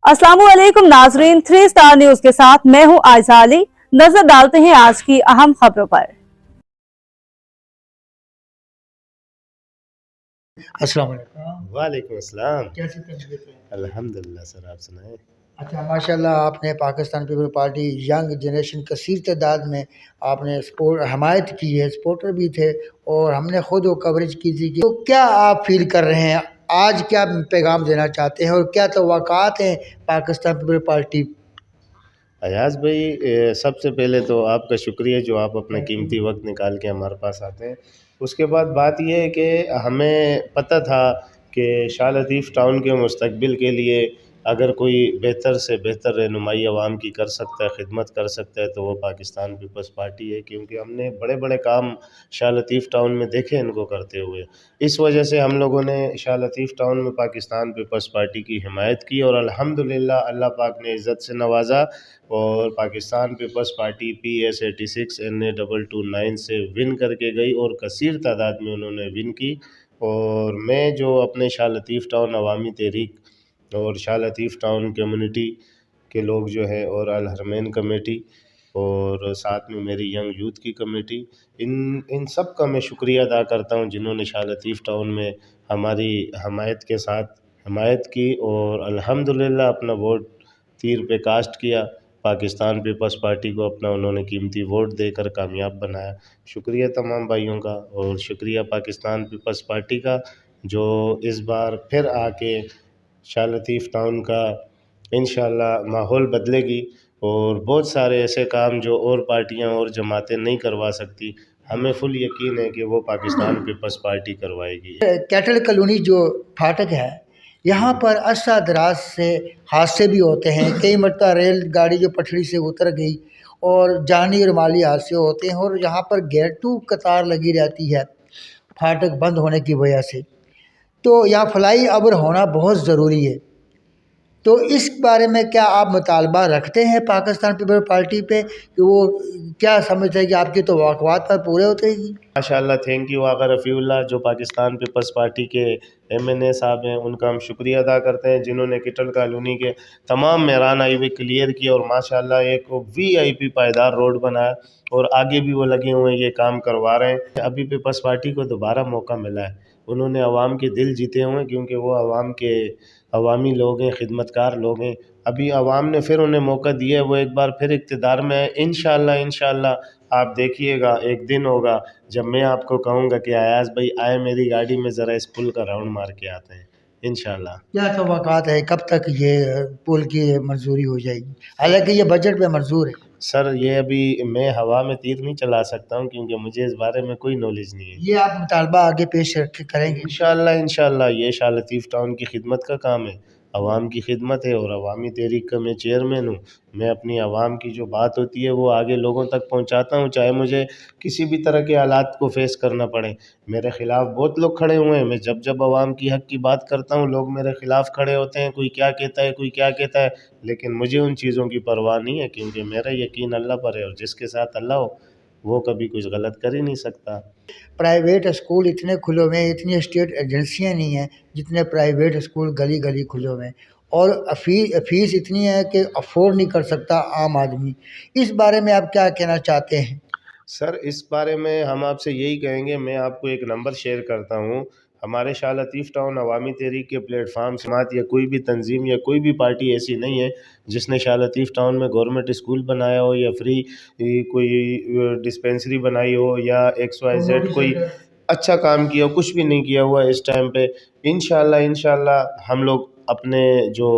अस्सलामुअलैकुम नाजरीन, 3 star news के साथ मैं हूं आयशा अली। नजर डालते हैं आज की अहम खबरों पर। अस्सलाम वालेकुम। वालेकुम अस्सलाम। कैसी तबीयत है? अल्हम्दुलिल्लाह सर, आप सुनाएं। अच्छा, माशाल्लाह आपने Pakistan people party young generation कसीर तादाद में आपने सपोर्ट हमायत की है, सपोर्टर भी थे और हमने खुद वो कवरेज की थी। तो क्या आप फील कर रहे हैं आज, क्या पैगाम देना चाहते हैं और क्या तवक्कात हैं पाकिस्तान पीपल पार्टी? अयाज भाई, सबसे पहले तो आपका शुक्रिया जो आप अपना कीमती वक्त निकाल के हमारे पास आते हैं। उसके बाद बात यह है कि हमें पता था कि शाह लतीफ़ टाउन के मुस्तकबिल के लिए अगर कोई बेहतर से बेहतर रहनुमाई आवाम की कर सकता है, खिदमत कर सकता है, तो वो पाकिस्तान पीपल्स पार्टी है, क्योंकि हमने बड़े बड़े काम शाह लतीफ़ टाउन में देखे इनको करते हुए। इस वजह से हम लोगों ने शाह लतीफ़ टाउन में पाकिस्तान पीपल्स पार्टी की हिमायत की और अल्हम्दुलिल्लाह अल्लाह पाक ने इज़्ज़त से नवाजा और Pakistan peoples party PS86 NA229 से विन करके गई और कसीर तादाद में उन्होंने विन की। और मैं जो अपने शाह लतीफ़ टाउन अवामी तहरीक और शाह लतीफ़ टाउन कम्युनिटी के लोग जो है और अल हरमैन कमेटी और साथ में मेरी यंग यूथ की कमेटी, इन सब का मैं शुक्रिया अदा करता हूँ जिन्होंने शाह लतीफ़ टाउन में हमारी हमायत की और अल्हम्दुलिल्लाह अपना वोट तीर पे कास्ट किया। पाकिस्तान पीपल्स पार्टी को अपना उन्होंने कीमती वोट देकर कामयाब बनाया। शुक्रिया तमाम भाइयों का और शुक्रिया पाकिस्तान पीपल्स पार्टी का जो इस बार फिर आके शाह लतीफ़ टाउन का इंशाल्लाह माहौल बदलेगी और बहुत सारे ऐसे काम जो और पार्टियां और जमातें नहीं करवा सकती, हमें फुल यकीन है कि वो पाकिस्तान पीपल्स पार्टी करवाएगी। कैटल कॉलोनी जो फाटक है, यहाँ पर अरसा दराज से हादसे भी होते हैं। कई मरतबा रेल गाड़ी जो पटरी से उतर गई और जानी और माली हादसे होते हैं और यहाँ पर घंटों कतार लगी रहती है फाटक बंद होने की वजह से। तो यहाँ फ्लाई ओवर होना बहुत ज़रूरी है। तो इस बारे में क्या आप मुतालबा रखते हैं पाकिस्तान पीपल पार्टी पे कि वो क्या समझते हैं कि आपकी तो तवक्कुआत पर पूरे होते हैं? माशाल्लाह, थैंक यू आगा रफ़ीउल्लाह जो पाकिस्तान पीपल्स पार्टी के MNA साहब हैं, उनका हम शुक्रिया अदा करते हैं जिन्होंने किटल कॉलोनी के तमाम मेरान हाईवे क्लियर किए और माशाल्लाह एक VIP पायदार रोड बनाया और आगे भी वो लगे हुए हैं, ये काम करवा रहे हैं। अभी पीपल्स पार्टी को दोबारा मौका मिला है, उन्होंने आवाम के दिल जीते हुए हैं क्योंकि वो आवाम के अवामी लोग हैं, खिदमतकार लोग हैं। अभी आवाम ने फिर उन्हें मौका दिया है, वो एक बार फिर इक़्तिदार में है। इंशाअल्लाह आप देखिएगा एक दिन होगा जब मैं आपको कहूँगा कि अयाज भाई आए मेरी गाड़ी में ज़रा इस पुल का राउंड मार के आते हैं इंशाअल्लाह। क्या तवक्कुआत है कब तक ये पुल की मंजूरी हो जाएगी? हालांकि ये बजट में मंजूर है। सर ये अभी मैं हवा में तीर नहीं चला सकता हूँ क्योंकि मुझे इस बारे में कोई नॉलेज नहीं है। ये आप मुतालबा आगे पेश करेंगे? इंशाअल्लाह ये शाह लतीफ़ टाउन की खिदमत का काम है, आवाम की खिदमत है और अवामी तहरीक का मैं चेयरमैन हूँ। मैं अपनी आवाम की जो बात होती है वो आगे लोगों तक पहुँचाता हूँ, चाहे मुझे किसी भी तरह के हालात को फेस करना पड़े। मेरे ख़िलाफ़ बहुत लोग खड़े हुए हैं, मैं जब आवाम की हक़ की बात करता हूँ लोग मेरे ख़िलाफ़ खड़े होते हैं, कोई क्या कहता है कोई क्या कहता है, लेकिन मुझे उन चीज़ों की परवाह नहीं है क्योंकि मेरा यकीन अल्लाह पर है और जिसके साथ अल्लाह हो वो कभी कुछ गलत कर ही नहीं सकता। प्राइवेट स्कूल इतने खुले हुए हैं, इतनी स्टेट एजेंसियां नहीं हैं जितने प्राइवेट स्कूल गली गली खुले हुए हैं और फीस इतनी है कि अफोर्ड नहीं कर सकता आम आदमी। इस बारे में आप क्या कहना चाहते हैं? सर इस बारे में हम आपसे यही कहेंगे, मैं आपको एक नंबर शेयर करता हूँ। हमारे शाह लतीफ़ टाउन अवामी तहरीक के प्लेटफार्म समात या कोई भी तंजीम या कोई भी पार्टी ऐसी नहीं है जिसने शाह लतीफ़ टाउन में गवर्नमेंट स्कूल बनाया हो या फ्री कोई डिस्पेंसरी बनाई हो या XYZ कोई अच्छा काम किया हो, कुछ भी नहीं किया हुआ है इस टाइम पे। इंशाल्लाह हम लोग अपने जो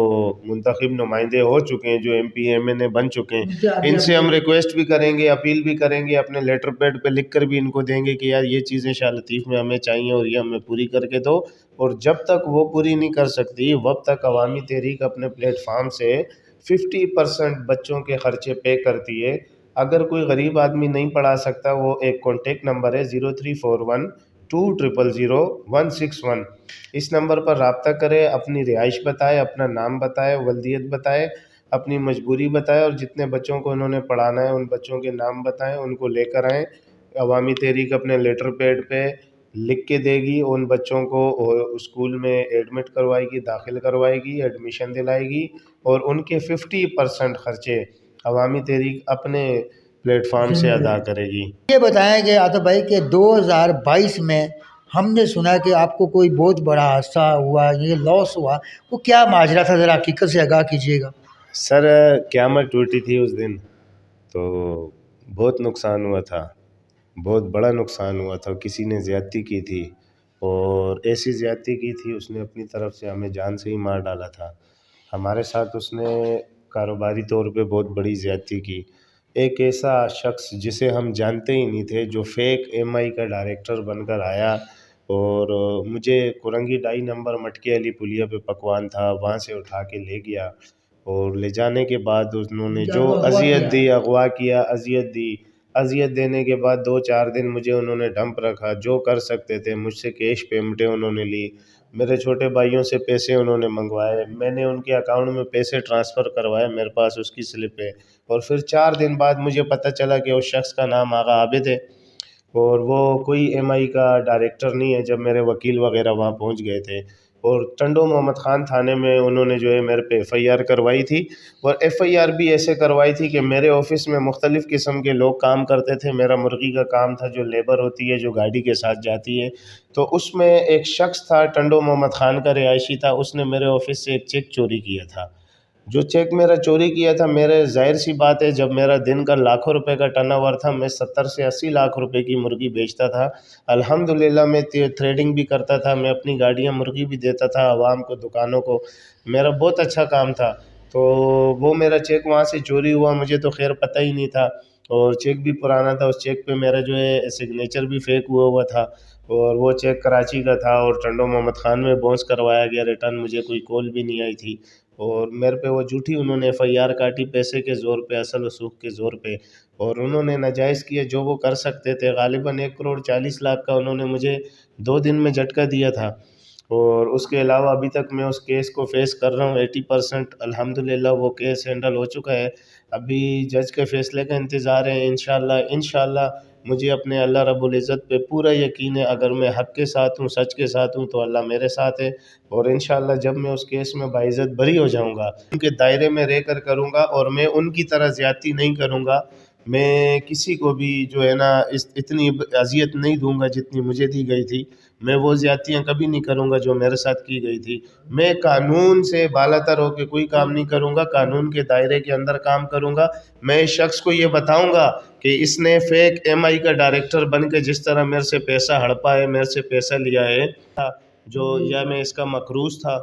मुंतखब नुमाइंदे हो चुके हैं, जो MP MNA बन चुके हैं, इनसे हम रिक्वेस्ट भी करेंगे, अपील भी करेंगे, अपने लेटर पैड पे लिख कर भी इनको देंगे कि यार ये चीज़ें शाह लतीफ़ में हमें चाहिए और ये हमें पूरी करके दो। और जब तक वो पूरी नहीं कर सकती वब तक अवामी तहरीक अपने प्लेटफार्म से 50% बच्चों के ख़र्चे पे करती है। अगर कोई गरीब आदमी नहीं पढ़ा सकता, वो एक कॉन्टेक्ट नंबर है 0341200161। इस नंबर पर रब्ता करें, अपनी रिहाइश बताए, अपना नाम बताए, वल्दियत बताए, अपनी मजबूरी बताए और जितने बच्चों को उन्होंने पढ़ाना है उन बच्चों के नाम बताएं, उनको लेकर आएँ। अवामी तहरीक अपने लेटर पैड पे لکھ کے دے گی، ان بچوں کو اسکول میں ایڈمٹ کروائے گی، داخل کروائے گی، ایڈمیشن دلائے گی، اور ان کے 50% خرچے عوامی تحریک اپنے پلیٹ فارم سے ادا کرے گی۔ یہ بتائیں کہ عاطف بھائی کہ 2022 میں ہم نے سنا کہ آپ کو کوئی بہت بڑا حادثہ ہوا، یہ لاس ہوا، وہ کیا ماجرا تھا، ذرا حقیقت سے آگاہ کیجیے گا۔ سر قیامت ٹوٹی تھی اس دن، تو بہت نقصان ہوا تھا، بہت بڑا نقصان ہوا تھا۔ کسی نے زیادتی کی تھی، اور ایسی زیادتی کی تھی اس نے اپنی طرف سے ہمیں جان سے ہی مار ڈالا تھا۔ ہمارے ساتھ اس نے کاروباری طور پہ بہت بڑی زیادتی کی۔ ایک ایسا شخص جسے ہم جانتے ہی نہیں تھے، جو فیک ایم آئی کا ڈائریکٹر بن کر آیا، اور مجھے کورنگی 2.5 نمبر مٹکی علی پلیا پہ پکوان تھا، وہاں سے اٹھا کے لے گیا، اور لے جانے کے بعد انہوں نے جو اذیت دی، اغوا کیا، اذیت دینے کے بعد 2-4 دن مجھے انہوں نے ڈمپ رکھا۔ جو کر سکتے تھے مجھ سے کیش پیمنٹیں انہوں نے لی، میرے چھوٹے بھائیوں سے پیسے انہوں نے منگوائے، میں نے ان کے اکاؤنٹ میں پیسے ٹرانسفر کروائے، میرے پاس اس کی سلپ ہے۔ اور پھر 4 دن بعد مجھے پتہ چلا کہ اس شخص کا نام آغا عابد ہے، اور وہ کوئی ایم آئی کا ڈائریکٹر نہیں ہے۔ جب میرے وکیل وغیرہ وہاں پہنچ گئے تھے، اور ٹنڈو محمد خان تھانے میں انہوں نے جو ہے میرے پہ ایف آئی آر کروائی تھی، اور ایف آئی آر بھی ایسے کروائی تھی کہ میرے آفس میں مختلف قسم کے لوگ کام کرتے تھے۔ میرا مرغی کا کام تھا، جو لیبر ہوتی ہے جو گاڑی کے ساتھ جاتی ہے، تو اس میں ایک شخص تھا ٹنڈو محمد خان کا رہائشی تھا، اس نے میرے آفس سے ایک چیک چوری کیا تھا۔ جو چیک میرا چوری کیا تھا، میرے ظاہر سی بات ہے، جب میرا دن کا لاکھوں روپے کا ٹرن اوور تھا، میں 70 سے 80 لاکھ روپے کی مرغی بیچتا تھا۔ الحمدللہ میں ٹریڈنگ بھی کرتا تھا، میں اپنی گاڑیاں مرغی بھی دیتا تھا عوام کو، دکانوں کو، میرا بہت اچھا کام تھا۔ تو وہ میرا چیک وہاں سے چوری ہوا، مجھے تو خیر پتہ ہی نہیں تھا، اور چیک بھی پرانا تھا، اس چیک پہ میرا جو ہے سگنیچر بھی فیک ہوا تھا، اور وہ چیک کراچی کا تھا، اور ٹنڈو محمد خان میں بونس کروایا گیا ریٹرن، مجھے کوئی کال بھی نہیں آئی تھی، اور میرے پہ وہ جھوٹی انہوں نے ایف آئی آر کاٹی، پیسے کے زور پہ، اصل وثوق کے زور پہ، اور انہوں نے ناجائز کیا جو وہ کر سکتے تھے۔ غالباً 1,40,00,000 کا انہوں نے مجھے 2 دن میں جھٹکا دیا تھا، اور اس کے علاوہ ابھی تک میں اس کیس کو فیس کر رہا ہوں 80%۔ الحمدللہ وہ کیس ہینڈل ہو چکا ہے، ابھی جج کے فیصلے کا انتظار ہے۔ انشاءاللہ مجھے اپنے اللہ رب العزت پہ پورا یقین ہے، اگر میں حق کے ساتھ ہوں، سچ کے ساتھ ہوں، تو اللہ میرے ساتھ ہے، اور انشاءاللہ جب میں اس کیس میں باعزت بری ہو جاؤں گا، ان کے دائرے میں رہ کر کروں گا، اور میں ان کی طرح زیادتی نہیں کروں گا۔ میں کسی کو بھی جو ہے نا اتنی اذیت نہیں دوں گا جتنی مجھے دی گئی تھی، میں وہ زیادتیاں کبھی نہیں کروں گا جو میرے ساتھ کی گئی تھی۔ میں قانون سے بالا تر ہو کے کوئی کام نہیں کروں گا، قانون کے دائرے کے اندر کام کروں گا۔ میں اس شخص کو یہ بتاؤں گا کہ اس نے فیک ایم آئی کا ڈائریکٹر بن کے جس طرح میرے سے پیسہ ہڑپا ہے، میرے سے پیسہ لیا ہے، جو یا میں اس کا مقروض تھا،